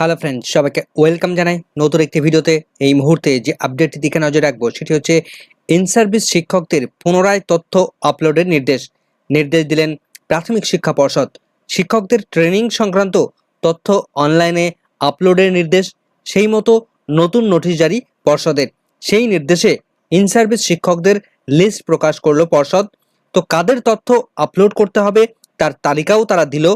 Hello friends, সবাইকে welcome জানাই নতুন একটি ভিডিওতে। এই মুহূর্তে যে আপডেটটি দিকে নজর রাখবো সেটি হচ্ছে ইন সার্ভিস শিক্ষকদের পুনরায় তথ্য আপলোডের নির্দেশ দিলেন প্রাথমিক শিক্ষা পর্ষদ। শিক্ষকদের ট্রেনিং সংক্রান্ত তথ্য অনলাইনে আপলোডের নির্দেশ, সেই মতো নতুন নোটিশ জারি পর্ষদের। সেই নির্দেশে ইন সার্ভিস শিক্ষকদের লিস্ট প্রকাশ করলো পর্ষদ। তো কাদের তথ্য আপলোড করতে হবে তার তালিকাও তারা দিল।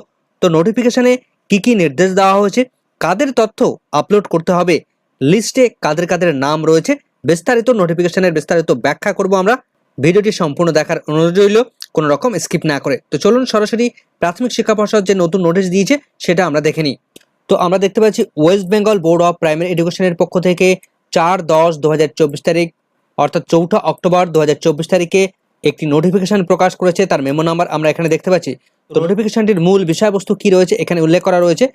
তো নোটিফিকেশনে কি কি নির্দেশ দেওয়া হয়েছে, কাদের তথ্য আপলোড করতে হবে, লিস্টে কাদের কাদের নাম রয়েছে, বিস্তারিত নোটিফিকেশনের বিস্তারিত ব্যাখ্যা করব আমরা। ভিডিওটি সম্পূর্ণ দেখার অনুরোধ রইল, কোনো রকম স্কিপ না করে। তো চলুন সরাসরি প্রাথমিক শিক্ষা পর্ষদ যে নতুন নোটিশ দিয়েছে সেটা আমরা দেখে নিই। তো আমরা দেখতে পাচ্ছি West Bengal board of primary এডুকেশনের পক্ষ থেকে 4-10-2024 তারিখ অর্থাৎ 4 অক্টোবর 2024 তারিখে একটি নোটিফিকেশন প্রকাশ করেছে। তার মেমো নাম্বার আমরা এখানে দেখতে পাচ্ছি। তো নোটিফিকেশনটির মূল বিষয়বস্তু কি রয়েছে এখানে উল্লেখ করা রয়েছে।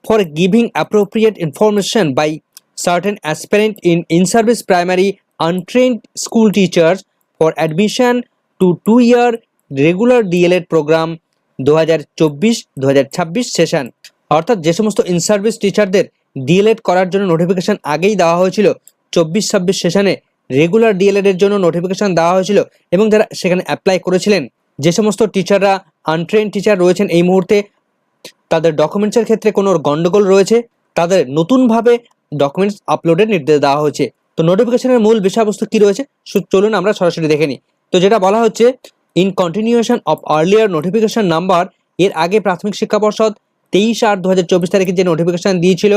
For giving appropriate information by certain aspirant in service primary untrained school teachers for admission to 2-year regular DLED program 2024-2026 session. অর্থাৎ যে সমস্ত ইন সার্ভিস টিচারদের ডিএলএড করার জন্য নোটিফিকেশন আগেই দেওয়া হয়েছিল, 24-26 সেশনে রেগুলার ডিএলএড এর জন্য নোটিফিকেশন দেওয়া হয়েছিল এবং যারা সেখানে অ্যাপ্লাই করেছিলেন, যে সমস্ত টিচাররা আনট্রেন্ড টিচার রয়েছেন এই মুহূর্তে, তাদের ডকুমেন্টসের ক্ষেত্রে কোনো গন্ডগোল রয়েছে, তাদের নতুনভাবে ডকুমেন্টস আপলোডের নির্দেশ দেওয়া হয়েছে। তো নোটিফিকেশনের মূল বিষয়বস্তু কি রয়েছে চলুন আমরা সরাসরি দেখে নিই। তো যেটা বলা হচ্ছে, in continuation of earlier notification number, এর আগে প্রাথমিক শিক্ষা পর্ষদ 23/8/2024 তারিখে যে নোটিফিকেশন দিয়েছিল,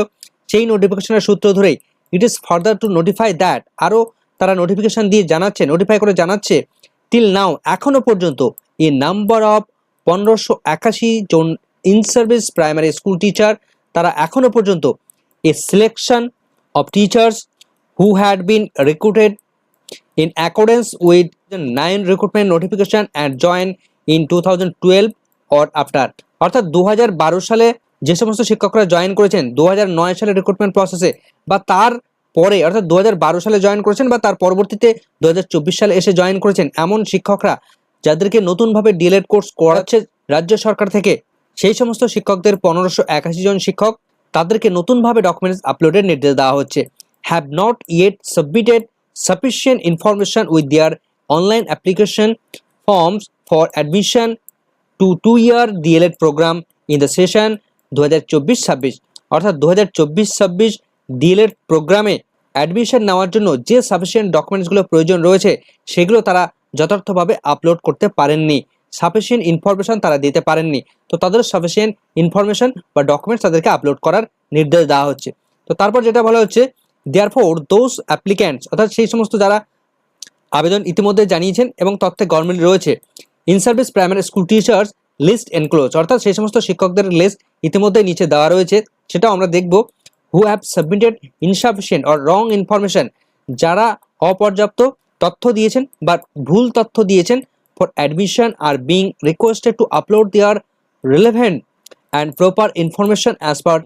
সেই নোটিফিকেশনের সূত্র ধরেই it is further to notify that, আরও তারা নোটিফিকেশন দিয়ে জানাচ্ছে, নোটিফাই করে জানাচ্ছে, টিল নাও এখনো পর্যন্ত এ নাম্বার অফ 1581 জন in service primary school teacher, তারা এখনো পর্যন্ত a selection of teachers who had been recruited in accordance with 9 recruitment notification and join in 2012 or after. অর্থাৎ 2012 সালে যে সমস্ত শিক্ষকরা জয়েন করেছেন 2009 সালে রিক্রুটমেন্ট প্রসেসে, বা তার পরে অর্থাৎ 2012 সালে জয়েন করেছেন বা তার পরবর্তীতে 2024 সালে এসে জয়েন করেছেন এমন শিক্ষকরা, যাদেরকে নতুনভাবে ডিএলএড কোর্স করাচ্ছে রাজ্য সরকার থেকে, সেই সমস্ত শিক্ষকদের 1581 জন শিক্ষক, তাদেরকে নতুনভাবে ডকুমেন্টস আপলোডের নির্দেশ দেওয়া হচ্ছে। Have not yet submitted sufficient information with their online application forms for admission to 2-year DElEd program in the session 2024-26। অর্থাৎ 2024-26 ডিএলএড প্রোগ্রামে অ্যাডমিশন নেওয়ার জন্য যে সাফিসিয়েন্ট ডকুমেন্টসগুলো প্রয়োজন রয়েছে সেগুলো তারা যথার্থভাবে আপলোড করতে পারেননি, সাফিসিয়েন্ট ইনফরমেশন তারা দিতে পারেননি। তো তাদের সাফিসিয়েন্ট ইনফরমেশন বা ডকুমেন্টস তাদেরকে আপলোড করার নির্দেশ দেওয়া হচ্ছে। তো তারপর যেটা বলা হচ্ছে, দেয়ারফর দোজ অ্যাপ্লিক্যান্টস, অর্থাৎ সেই সমস্ত যারা আবেদন ইতিমধ্যে জানিয়েছেন এবং তথ্যে গভর্নমেন্ট রয়েছে, in service primary school teachers list enclose, অর্থাৎ সেই সমস্ত শিক্ষকদের লিস্ট ইতিমধ্যে নিচে দেওয়া রয়েছে, সেটাও আমরা দেখব। হু have submitted insufficient or wrong information, যারা অপর্যাপ্ত তথ্য দিয়েছেন বা ভুল তথ্য দিয়েছেন, for admission are being requested to upload their relevant and proper information as per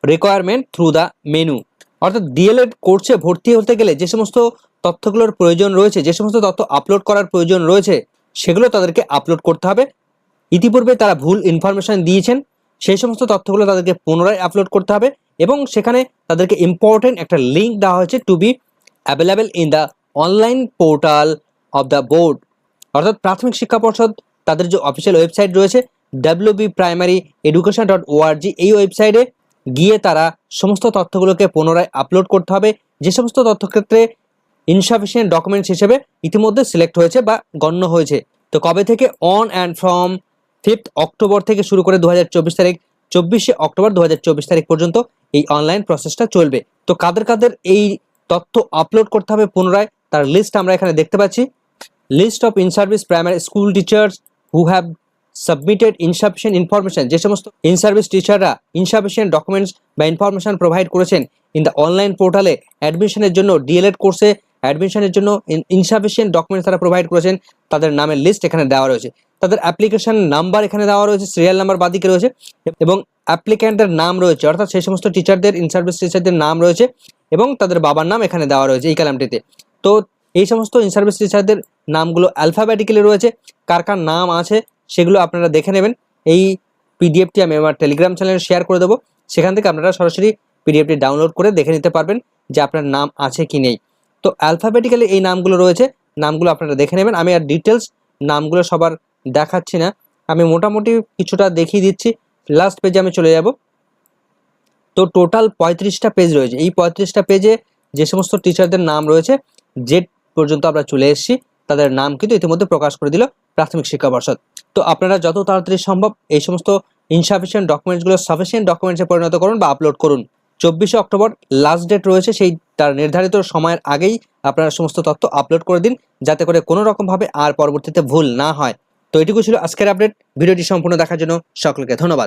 requirement through the menu। অর্থাৎ ডিএলএড কোর্সে ভর্তি হতে গেলে যে সমস্ত তথ্যগুলোর প্রয়োজন রয়েছে, যে সমস্ত তথ্য আপলোড করার প্রয়োজন রয়েছে, সেগুলো তাদেরকে আপলোড করতে হবে। ইতিপূর্বে তারা ভুল ইনফরমেশন দিয়েছেন, সেই সমস্ত তথ্যগুলো তাদেরকে পুনরায় আপলোড করতে হবে এবং সেখানে তাদেরকে ইম্পর্টেন্ট একটা লিঙ্ক দেওয়া হয়েছে, to be available in the online portal of the board. অর্থাৎ প্রাথমিক শিক্ষা পর্ষদ তাদের যে অফিসিয়াল ওয়েবসাইট রয়েছে wbprimaryeducation.org, এই ওয়েবসাইটে গিয়ে তারা সমস্ত তথ্যগুলোকে পুনরায় আপলোড করতে হবে, যে সমস্ত তথ্যক্ষেত্রে ইনসাফিসিয়েন্ট ডকুমেন্টস হিসেবে ইতিমধ্যে সিলেক্ট হয়েছে বা গণ্য হয়েছে। তো কবে থেকে? অন অ্যান্ড ফ্রম 5 অক্টোবর থেকে শুরু করে 2024 তারিখ 24শে অক্টোবর 2024 তারিখ পর্যন্ত এই অনলাইন প্রসেসটা চলবে। তো কাদের কাদের এই তথ্য আপলোড করতে হবে পুনরায়, তার লিস্ট আমরা এখানে দেখতে পাচ্ছি। List of in service primary school teachers who have submitted insufficient information, যে সমস্ত ইন সার্ভিস টিচাররা ইনসাফিসিয়েন্ট ডকুমেন্টস বা ইনফরমেশন প্রোভাইড করেছেন ইন দ্য অনলাইন পোর্টালে অ্যাডমিশনের জন্য, ডিএলএড কোর্সে অ্যাডমিশনের জন্য ইনসাফিসিয়েন্ট ডকুমেন্টস তারা প্রোভাইড করেছেন, তাদের নামের লিস্ট এখানে দেওয়া রয়েছে, তাদের অ্যাপ্লিকেশন নাম্বার এখানে দেওয়া রয়েছে, সিরিয়াল নাম্বার বাদিকে রয়েছে এবং অ্যাপ্লিক্যান্টের নাম রয়েছে, অর্থাৎ সেই সমস্ত টিচারদের ইন সার্ভিস টিচারদের নাম রয়েছে এবং তাদের বাবার নাম এখানে দেওয়া রয়েছে এই কলামটিতে। তো এই সমস্ত ইন সার্ভিস টিচারদের নামগুলো অ্যালফাবেটিক্যালি রয়েছে, কার কার নাম আছে সেগুলো আপনারা দেখে নেবেন। এই পিডিএফটি আমি আমার টেলিগ্রাম চ্যানেলে শেয়ার করে দেবো, সেখান থেকে আপনারা সরাসরি পিডিএফটি ডাউনলোড করে দেখে নিতে পারবেন যে আপনার নাম আছে কি নেই। তো অ্যালফাবেটিক্যালি এই নামগুলো রয়েছে, নামগুলো আপনারা দেখে নেবেন। আমি আর ডিটেলস নামগুলো সবার দেখাচ্ছি না, আমি মোটামুটি কিছুটা দেখিয়ে দিচ্ছি। লাস্ট পেজে আমি চলে যাব। তো টোটাল 35টা পেজ রয়েছে। এই 35টা পেজে যে সমস্ত টিচারদের নাম রয়েছে, জেড পর্যন্ত আমরা চলে এসেছি, তাদের নাম কিন্তু ইতিমধ্যে প্রকাশ করে দিল প্রাথমিক শিক্ষা পর্ষদ। তো আপনারা যত তাড়াতাড়ি সম্ভব এই সমস্ত ইনসাফিসিয়েন্ট ডকুমেন্টসগুলো সাফিসিয়েন্ট ডকুমেন্টসে পরিণত করুন বা আপলোড করুন। 24শে অক্টোবর লাস্ট ডেট রয়েছে, সেই তার নির্ধারিত সময়ের আগেই আপনারা সমস্ত তথ্য আপলোড করে দিন, যাতে করে কোনো রকমভাবে আর পরবর্তীতে ভুল না হয়। তো এটুকু ছিল আজকের আপডেট। ভিডিওটি সম্পূর্ণ দেখার জন্য সকলকে ধন্যবাদ।